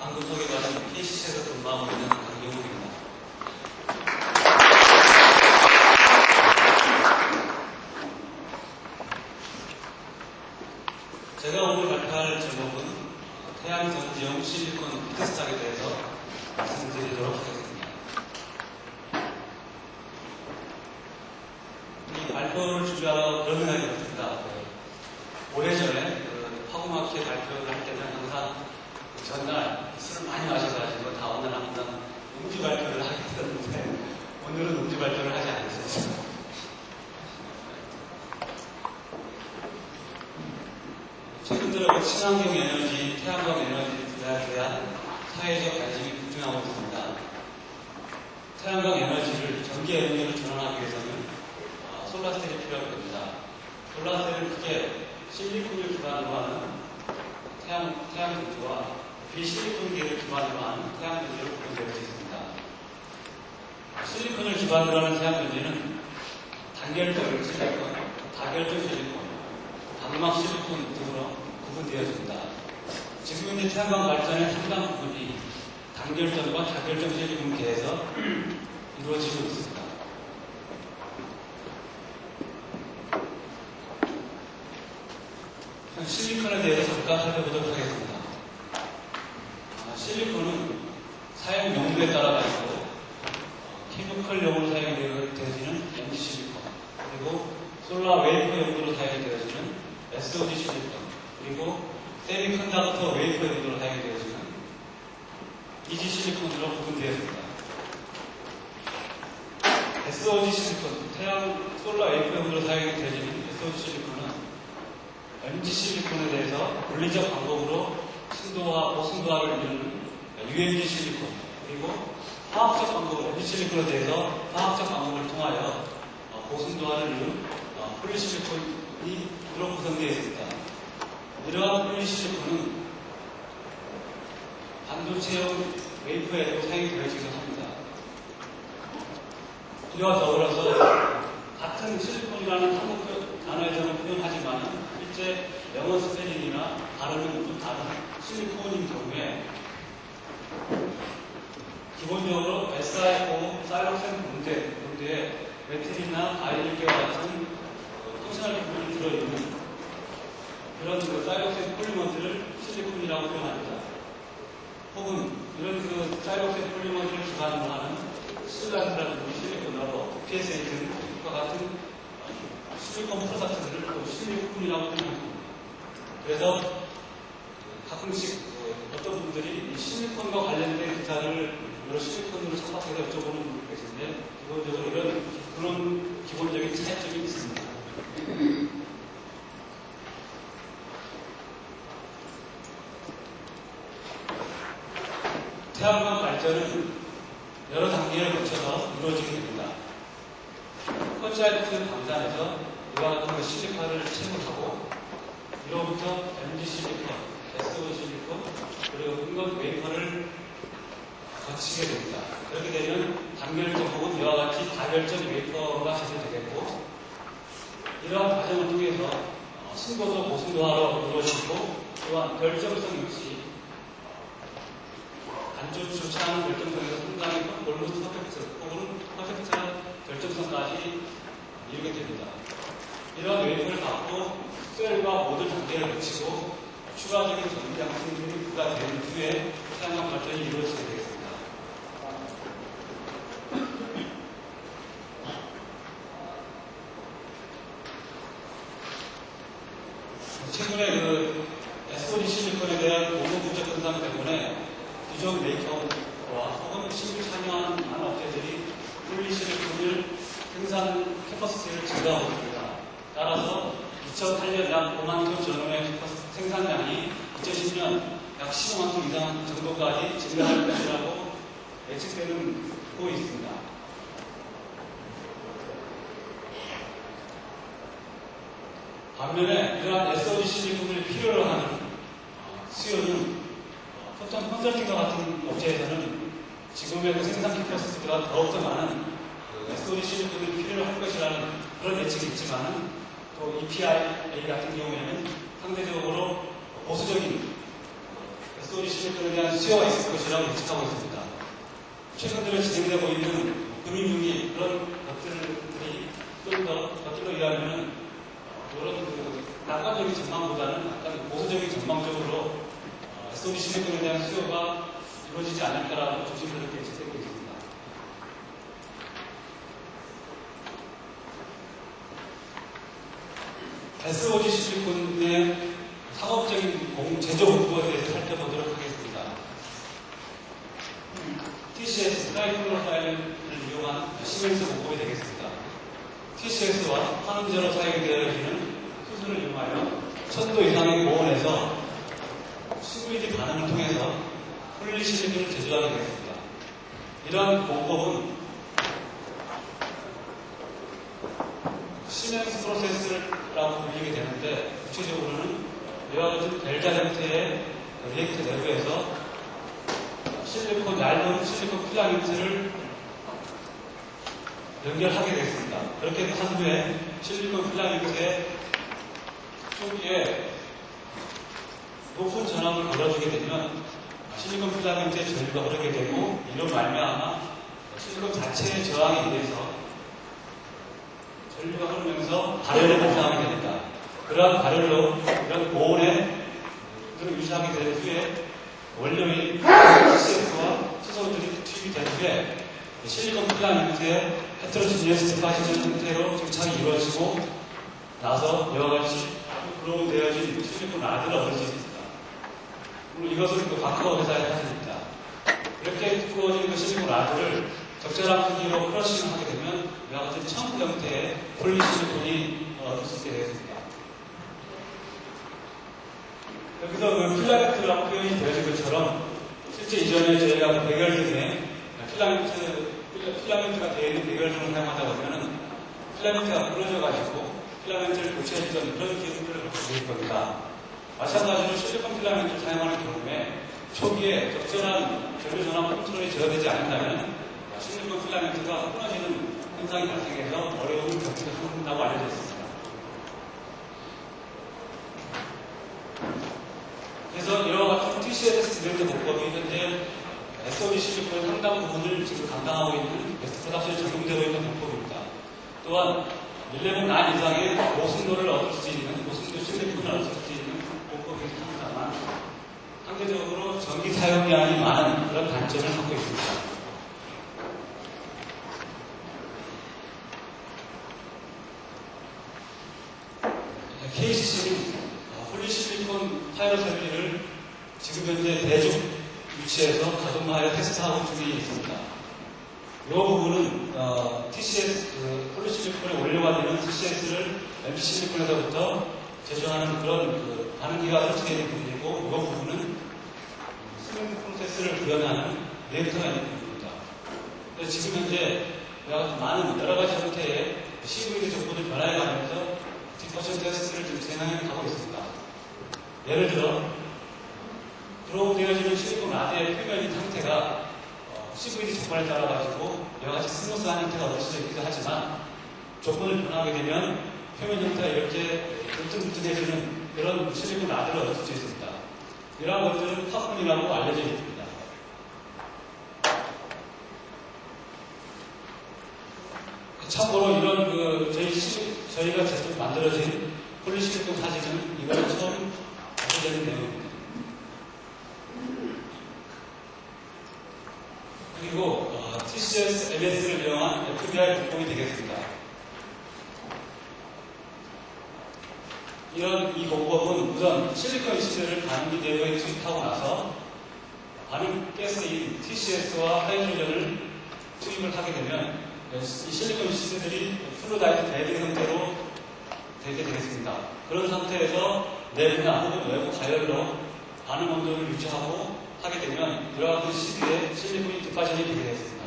방금 소개받은 KCC에서 근무하고 있는 강경훈입니다. 제가 오늘 발표할 제목은 태양전지형 실리콘 피트스탁에 대해서 말씀드리도록 하겠습니다. 이 발표를 준비하러 그런 생각이 들었습니다. 오래전에 파고마켓 발표를 할 때는 항상 전날 술을 많이 마셔가지고 다음날 항상 음주 발표를 하게 됐는데 오늘은 음주 발표를 하지 않겠습니다. 최근 들어 친환경 에너지, 태양광 에너지에 대한 사회적 관심이 급증하고 있습니다. 태양광 에너지를 전기 에너지로 전환하기 위해서는 솔라셀이 필요하게 됩니다. 솔라셀은 크게 실리콘을 기반으로 하는 태양전지와 비실리콘계를 기반으로 하는 태양전지로 구분되어 있습니다. 실리콘을 기반으로 하는 태양전지는 단결적 실리콘, 다결적 실리콘, 방막 실리콘 등으로 구분되어 있습니다. 지금 현재 태양광 발전의 상당 부분이 단결적과 다결적 실리콘계에서 이루어지고 있습니다. 실리콘에 대해서 잠깐 살펴보도록 하겠습니다. 실리콘은 사용 용도에 따라 가지고 케미컬용으로 사용되어지는 MG 실리콘, 그리고 솔라 웨이퍼 용도로 사용되어지는 SOD 실리콘, 그리고 세미컨덕터 웨이퍼 용도로 사용되어지는 EG 실리콘으로 구분되었습니다. SOD 실리콘, 솔라 웨이퍼 용도로 사용되어지는 SOD 실리콘은 MG 실리콘에 대해서 물리적 방법으로 순도와 고순도화를 이루는 UMG 실리콘, 그리고 화학적 방법으로 MG 실리콘에 대해서 화학적 방법을 통하여 고순도화를 이루는 폴리실리콘이 주로 구성되어 있습니다. 이러한 폴리실리콘은 반도체용 웨이퍼에도 사용이 되어지기도 합니다. 이와 더불어서 같은 실리콘이라는 한국 단어에서는 표현하지만 실제 영어 스펠링이나 발음은 좀 다른 실리콘인 경우에 기본적으로 SiO, 사이로센 본드에 메틸이나 아이릴계와 같은 펑셔널 부분이 들어있는 그런 사이로센 폴리머들을 실리콘이라고 표현합니다. 혹은 이런 사이로센 폴리머들을 기반으로 하는 실란트라든지 실리콘으로 PSA 등과 같은 실리콘 프로덕트들을 또 실리콘이라고 표현합니다. 그래서 가끔씩 어떤 분들이 이 실리콘과 관련된 기사를 여러 실리콘으로 척박해서 여쭤보는 분들이 계신데 기본적으로 그런 기본적인 차이점이 있습니다. 태양광 발전은 여러 단계를 거쳐서 이루어지게 됩니다. 쿼츠라이트 방산에서 이와 같은 실리콘을 채굴하고 이로부터 MG 실리콘, SO 실리콘, 그리고 인건 웨이퍼를 거치게 됩니다. 그렇게 되면 단결적 혹은 이와 같이 다결적 웨이퍼가 제출되겠고 이러한 과정을 통해서 순도도 고순도화로 이루어지고 또한 결정성 역시 안쪽 주차하는 결정성에서 상당히 올무스 퍼펙트 혹은 퍼펙트한 결정성까지 이루게 됩니다. 이러한 웨이퍼를 갖고 셀과 모든 단계를 거치고 추가적인 전기 양성들이 부과된 후에 태양광 발전이 이루어지게 되겠습니다. 최근에 SOD 실리콘에 대한 공급부족 현상 때문에 기존 메이커와 혹은 신규 참여하는 많은 업체들이 폴리실리콘을 생산 캐퍼시티를 증가하고 있습니다. 따라서 2008년 약 5만 톤 전원의 생산량이 2010년 약 15만 톤 이상 정도까지 증가할 것이라고 예측되고 있습니다. 반면에 이러한 SOD 실리콘을 필요로 하는 수요는 포천 컨설팅과 같은 업체에서는 지금의 생산 캐퍼시티가 더욱더 많은 SOD 실리콘을 필요로 할 것이라는 그런 예측이 있지만 또 EPI 같은 경우에는 상대적으로 보수적인 SOD 실리콘에 대한 수요가 있을 것이라고 예측하고 있습니다. 최근 들어 진행되고 있는 금융위기 그런 것들이 좀 더 겉으로 이해하면 이런 낙관적인 전망보다는 약간 보수적인 전망적으로 SOD 실리콘에 대한 수요가 이루어지지 않을까라고 조심스럽게 예측되고 있습니다. SOD 실리콘의 상업적인 제조 공부에 대해서 살펴보도록 하겠습니다. TCS, 트라이클로파일을 이용한 시멘트 공법이 되겠습니다. TCS와 환원제로 사용되어지는 수술을 이용하여 1000도 이상의 고온에서 시그리드 반응을 통해서 폴리실리콘을 제조하게 되겠습니다. 이러한 공법은 시멘트 프로세스라고 불리게 되는데 구체적으로는 이와 같은 벨자 형태의 리액터 내부에서 얇은 실리콘 필라멘트를 연결하게 되겠습니다. 그렇게 한 후에 실리콘 필라멘트의 초기에 높은 전압을 걸어주게 되면 실리콘 필라멘트의 전류가 흐르게 되고 이로 말미암아 실리콘 자체의 저항에 의해서 전류가 흐르면서 발열을 발생하게 됩니다. 그러한 발열로 이런 고온에 유지하게 된 후에 원료인 TCS와 수소들이 투입이 된 후에 실리콘 필라멘트의 헤테로지니어스 디파시전 형태로 증착이 이루어지고 나서 이와 같이 구로되어진 실리콘 라드를 얻을 수 있습니다. 물론 이것은 과커 회사의 사실입니다. 이렇게 구워진 그 실리콘 라드를 적절한 크기로 크러싱을 하게 되면 이와 같은 청 형태의 폴리실리콘이 얻을 수 있게 되겠습니다. 여기서 그 필라멘트라고 표현이 되어진 것처럼 실제 이전에 저희가 백열 등에 필라멘트가 되어 있는 백열 등을 사용하다 보면은 필라멘트가 부러져가지고 필라멘트를 교체했던 그런 기술들을 갖고 있을 겁니다. 마찬가지로 실리콘 필라멘트를 사용하는 경우에 초기에 적절한 전류 전압 컨트롤이 제어되지 않는다면 실리콘 필라멘트가 끊어지는 현상이 발생해서 어려움을 겪게 한다고 알려져 있습니다. 그래서 이와 같은 TCS 브랜드 공법이 현재 SOD 실리콘의 상당 부분을 지금 감당하고 있는 베스트 프로덕션에 적용되고 있는 공법입니다. 또한 11난 이상의 모순도를 얻을 수 있는, 모순도 실리콘을 얻을 수 있는 공법이긴 합니다만 상대적으로 전기 사용량이 많은 그런 단점을 갖고 있습니다. KCC는 폴리실리콘 타이어 설비를 지금 현재 대중 위치에서 가동하여 테스트하고 중에 있습니다. 이 부분은 TCS, 폴리실리콘에 원료가 되는 TCS를 MC실리콘에서부터 제조하는 그런 반응기가 설치되어 있는 부분이고, 이 부분은 스프링 프로세스를 구현하는 리액터가 있는 부분입니다. 그래서 지금 현재 많은 여러 가지 형태의 CVD 정보를 변화해가면서 디퍼션 테스트를 지금 진행하고 있습니다. 예를 들어, 드로우되어지는 실리콘 라드의 표면인 상태가 CVD 조건에 따라가지고 여러가지 스무스한 형태가 얻을 수 있기도 하지만 조건을 변하게 되면 표면 형태가 이렇게 뭉뚱뭉뚱해지는 그런 실리콘 라드를 얻을 수 있습니다. 이러한 것들은 파콘이라고 알려져 있습니다. 참고로 이런 저희가 직접 만들어진 폴리실리콘 사진은 이번에 처음 발표되는 내용입니다. 그리고 TCS MS를 이용한 FBR 공법이 되겠습니다. 이 공법은 우선 실리콘 시스를 반응기 내부에 투입하고 나서 반응 가스인 TCS와 하이드로전을 투입을 하게 되면 이 실리콘 시스들이 플루다이드 베딩 형태로 되게 되겠습니다. 그런 상태에서 내부나 혹은 외부 가열로 반응 온도를 유지하고 하게 되면 이와 같은 시드에 실리콘이 디파전이 되게 되겠습니다.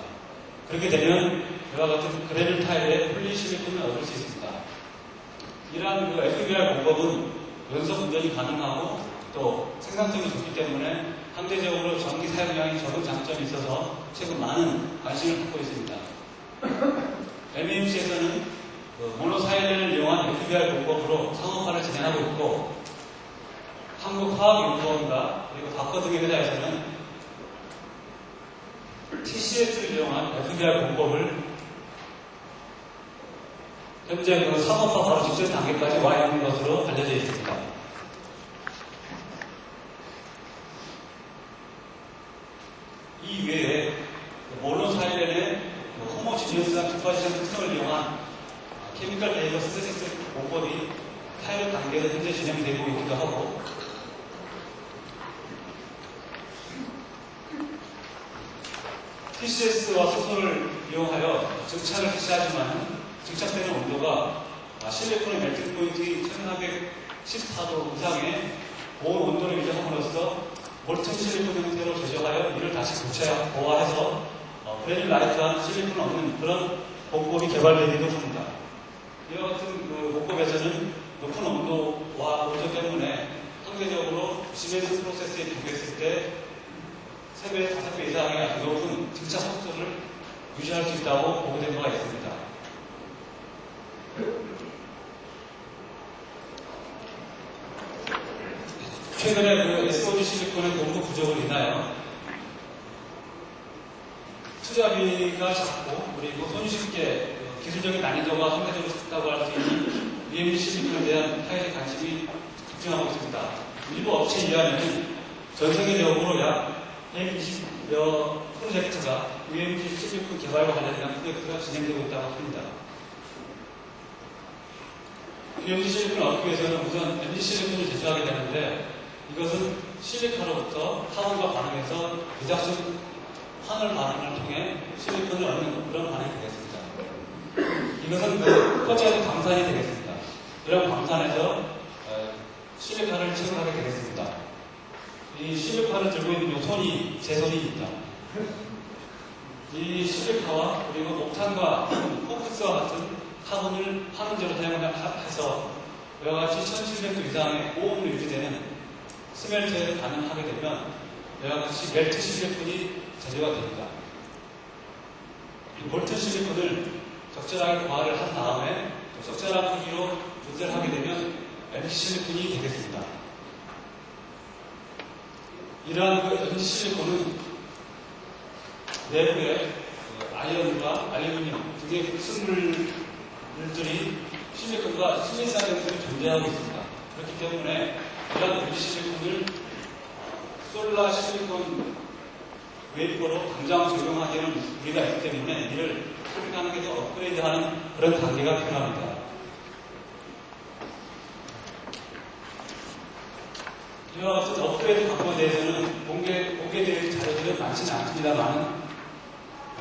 그렇게 되면 이와 같은 그래놀 타입의 폴리실리콘을 얻을 수 있습니다. 이러한 FBR 공법은 연속 운전이 가능하고 또 생산성이 좋기 때문에 상대적으로 전기 사용량이 적은 장점이 있어서 최근 많은 관심을 갖고 있습니다. MMC에서는 모노사이렌을 이용한 FBR 공법으로 상업화를 진행하고 있고, 한국화학연구원과 그리고 박거 등의 회사에서는 TCS를 이용한 FBR 공법을 현재 그 상업화 바로 직전 단계까지 와 있는 것으로 알려져 있습니다. 이 외에 몰로사일렌의 호모지니어스한 기파지션 특성을 이용한 케미컬 레이저 신세시스 공법이 파일럿 단계에서 현재 진행되고 있기도 하고, TCS와 수소를 이용하여 증착을 실시하지만 증착되는 온도가 실리콘의 멜팅 포인트 1414도 이상의 고온 온도를 유지함으로써 몰튼 실리콘 형태로 제조하여 이를 다시 고체화해서 그래듈라이트한 실리콘을 얻는 그런 공법이 개발되기도 합니다. 이와 같은 그 공법에서는 높은 온도와 온도 때문에 상대적으로 시멘트 프로세스에 비교했을 때 3배, 5배 이상의 아주 높은 증착 속도를 유지할 수 있다고 보고된 바가 있습니다. 최근에 그 SOD 실리콘의 공급 부족을 인하여 투자비가 작고 그리고 손쉽게 기술적인 난이도가 상대적으로 적다고 할 수 있는 UMG 실리콘에 대한 타일의 관심이 집중하고 있습니다. 일부 업체에 의하면 전 세계적으로 약 120여 프로젝트가 UMG 실리콘 개발과 관련된 프로젝트가 진행되고 있다고 합니다. UMG 실리콘을 얻기 위해서는 우선 MG 실리콘을 제조하게 되는데, 이것은 실리카로부터 카본과 반응해서 비작성 환원 반응을 통해 실리콘을 얻는 그런 반응이 되겠습니다. 이것은 그 퍼지는 방산이 되겠습니다. 이런 방산에서 실리카를 채굴하게 되겠습니다. 이 실리카를 들고 있는 이 손이 제 손입니다. 이 실리카와 그리고 목탄과 코크스와 같은 카본을 환원제로 사용해서 이와 같이 1700도 이상의 고온으로 유지되는 스멜트에 반응하게 되면 이와 같이 멜트 실리콘이 제조가 됩니다. 이 몰튼 실리콘을 적절하게 과를 한 다음에 적절한 크기로 조절하게 되면 MG 실리콘이 되겠습니다. 이러한 그 MG 실리콘은 내부에 아이언과 알루미늄 등의 흑성물들이 실리콘과 실리사이드들이 존재하고 있습니다. 그렇기 때문에 이러한 MG 실리콘을 솔라 실리콘 웨이퍼로 당장 적용하기에는 무리가 있기 때문에 이를 소비가능해서 업그레이드하는 그런 단계가 필요합니다. 이와 같은 업그레이드 방법에 대해서는 공개되어 있는 자료들은 많지는 않습니다만,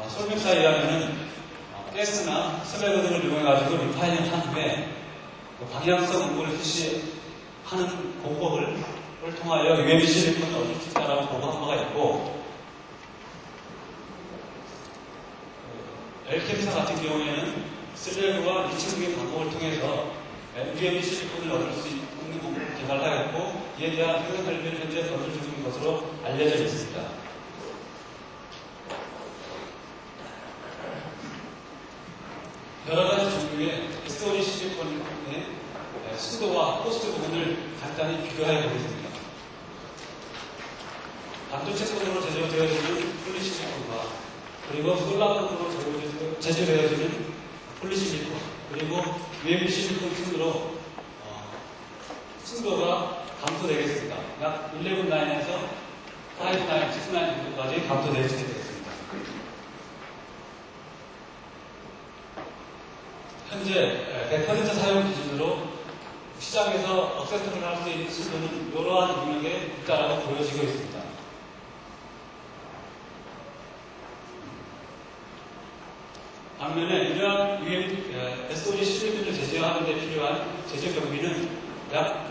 설명사에 의하면 가스나 스매그 등을 이용해가지고 리파이닝 한 후에 방향성 공부를 실시하는 공법을 통하여 UMG 실리콘을 얻을 수 있다라고 보고한 바가 있고, 엘캠사 같은 경우에는 슬래그와 리층 등의 방법을 통해서 UMG 실리콘을 얻을 수 있는 공법을 개발하였고, 이에 대한 생산 설비를 현재 건설 중인 것으로 알려져 있습니다. 여러 가지 종류의 SOD 실리콘의 순도와 코스트 부분을 간단히 비교해 보겠습니다. 반도체 코드로 제조되어지는 폴리실리콘과 그리고 솔라코드로 제조되어지는 폴리실리콘, 그리고 UMG 실리콘 순으로 순도가 감소되겠습니다. 약 11.9에서 5.9, 6.9 정도까지 감소될 수 있겠습니다. 현재 100% 사용 기준으로 시장에서 억세스를 할 수 있는 순도는 이러한 능력에 있다라고 보여지고 있습니다. 반면에 이러한 SOD 실리콘을 제조하는 데 필요한 제조 경비는 약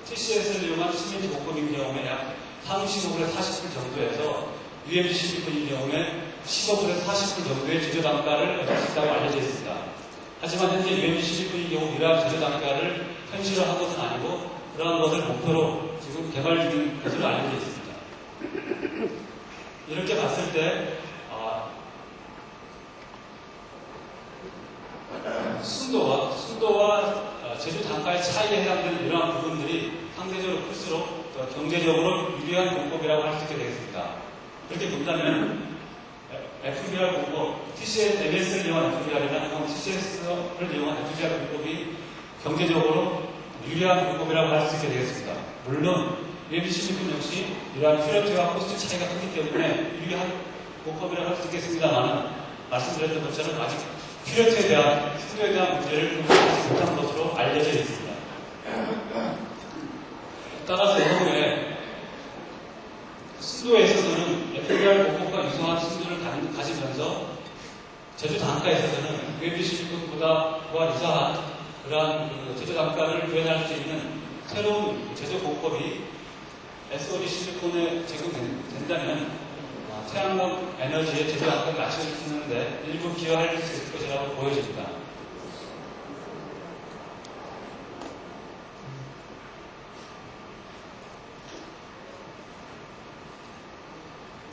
TCS를 이용한 시멘트 공법인 경우에 약 35불에 40불 정도에서 UMG 실리콘인 경우에 15불에 40불 정도의 제조 단가를 얻을 수 있다고 알려져 있습니다. 하지만 현재 UMG 실리콘인 경우 이러한 제조 단가를 현실화한 것은 아니고 그러한 것을 목표로 지금 개발 중인 것으로 알려져 있습니다. 이렇게 봤을 때 순도와 제조 단가의 차이에 해당되는 이러한 부분들이 상대적으로 클수록 경제적으로 유리한 공법이라고 할 수 있게 되겠습니다. 그렇게 본다면 FBR 공법, MS를 이용한 FBR이나 TCS를 이용한 FBR 공법이 경제적으로 유리한 공법이라고 할 수 있게 되겠습니다. 물론 UMC16은 역시 이러한 큐레이터와 코스트 차이가 크기 때문에 유리한 공법이라고 할 수 있겠습니다만 말씀드렸던 것처럼 아직 큐레이터에 대한 수도에 대한 문제를 해결하지 못한 것으로 알려져 있습니다. 따라서 향후에 수도에 있어서는 FBR 공법과 유사한 수도를 가지면서 제조 단가에 있어서는 UMC16보다 유사한 그러한 제조 단가를 구현할 수 있는 새로운 제조 공법이 SOD 실리콘에 제공된다면 태양광 에너지의 제조 단가를 낮추는데 일부 기여할 수 있을 것이라고 보여집니다.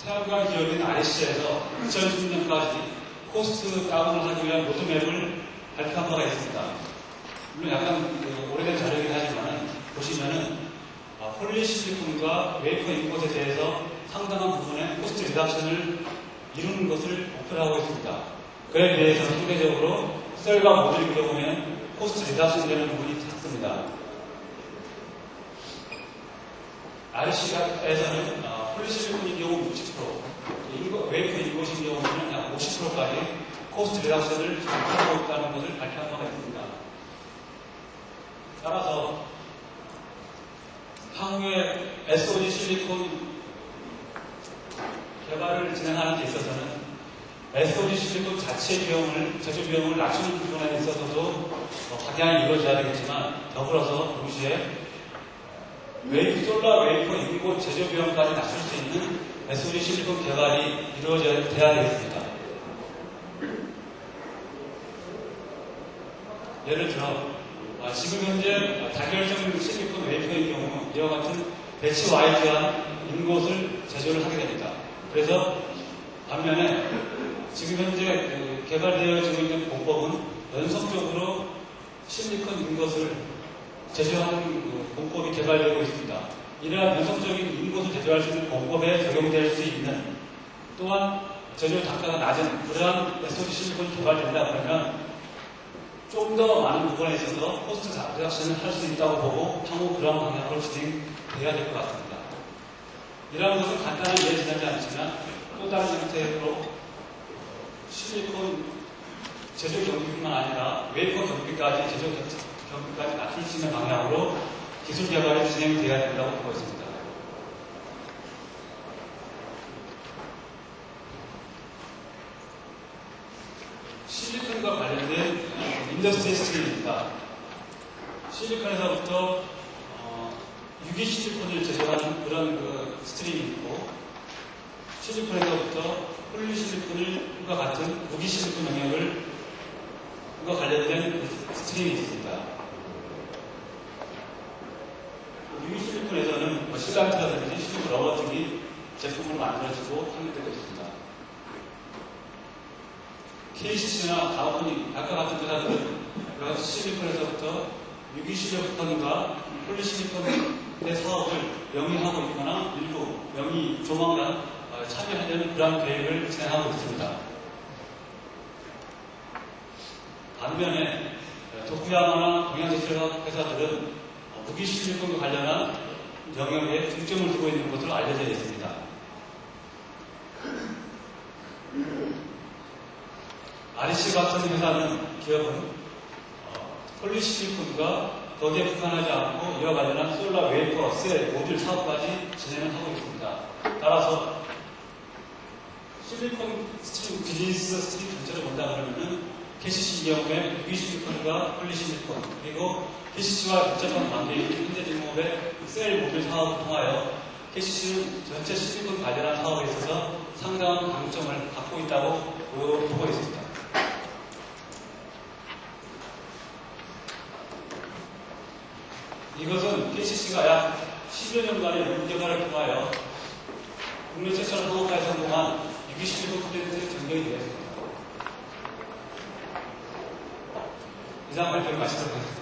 태양광 기업인 RC에서 2010년까지 코스트 다운을 하기 위한 로드맵을 발표한 바가 있습니다. 물론 약간 오래된 자료이긴 하지만 보시면은 폴리실리콘과 웨이퍼 인곳에 대해서 상당한 부분의 코스트 리덕션을 이루는 것을 목표로 하고 있습니다. 그에 비해서 상대적으로 셀과 모듈 경우에는 코스트 리덕션 되는 부분이 작습니다. RC에서는 폴리실리콘의 경우 60%, 웨이퍼 인곳의 경우는 약 50%까지 코스트 리덕션을 목표하고 있다는 것을 발표한 바가 있습니다. 따라서 향후에 SOD 실리콘 개발을 진행하는 데 있어서는 SOD 실리콘 자체 비용을, 제조 비용을 낮추는 부분에 있어서도 방향이 이루어져야 되겠지만 더불어서 동시에 솔라 웨이퍼 인곳 제조 비용까지 낮출 수 있는 SOD 실리콘 개발이 이루어져야 되겠습니다. 예를 들어 지금 현재 단결적 실리콘 웨이퍼의 경우 이와 같은 배치 와이드한 인곳을 제조를 하게 됩니다. 그래서 반면에 지금 현재 개발되어지고 있는 공법은 연속적으로 실리콘 인곳을 제조하는 공법이 개발되고 있습니다. 이러한 연속적인 인곳을 제조할 수 있는 공법에 적용될 수 있는 또한 제조 단가가 낮은 그러한 SOD 실리콘이 개발된다 그러면 좀 더 많은 부분에 있어서 코스트 리덕션을 할 수 있다고 보고 향후 그런 방향으로 진행돼야 될 것 같습니다. 이러한 것은 간단한 이해에 지나지 않지만 또 다른 형태로 실리콘 제조 경비뿐만 아니라 웨이퍼 경비까지 제조 경비까지 낮출 수 있는 방향으로 기술 개발이 진행돼야 된다고 보고 있습니다. 실리콘과 관련된 인더스트리 스트림입니다. 실리콘에서부터 유기 실리콘을 제조하는 그런 스트림이 있고 실리콘에서부터 폴리실리콘과 같은 무기 실리콘 영역과 관련된 스트림이 있습니다. 유기 실리콘에서는 실란트라든지 실리콘 러버 등이 제품으로 만들어지고 판매되고 있습니다. KCC나 가오니 아까 같은 회사들은 실리콘에서부터 유기 실리콘과 폴리실리콘의 사업을 영위하고 있거나 일부 조만간 참여하려는 그런 계획을 진행하고 있습니다. 반면에 도쿠야마나 동양제철학 회사들은 무기 실리콘과 관련한 영역에 중점을 두고 있는 것으로 알려져 있습니다. RC 같은 기업은 폴리실리콘과 거기에 국한하지 않고 이와 관련한 솔라 웨이퍼, 셀, 모듈 사업까지 진행을 하고 있습니다. 따라서 실리콘 스트림, 비즈니스 스트림 전체를 본다 그러면은 KCC 경우에 유기 실리콘과 폴리실리콘 그리고 KCC와 밀접한 관계인 현재 직목의 셀, 모듈 사업을 통하여 KCC는 전체 실리콘 관련한 사업에 있어서 상당한 강점을 갖고 있다고 보고 있습니다. 이것은 KCC가 약 10여 년간의 연구개발을 통하여 국내 최초로 상업화에 성공한 유기 실리콘 프로젝트의 전경이 되었습니다. 이상 발표를 마치도록 하겠습니다.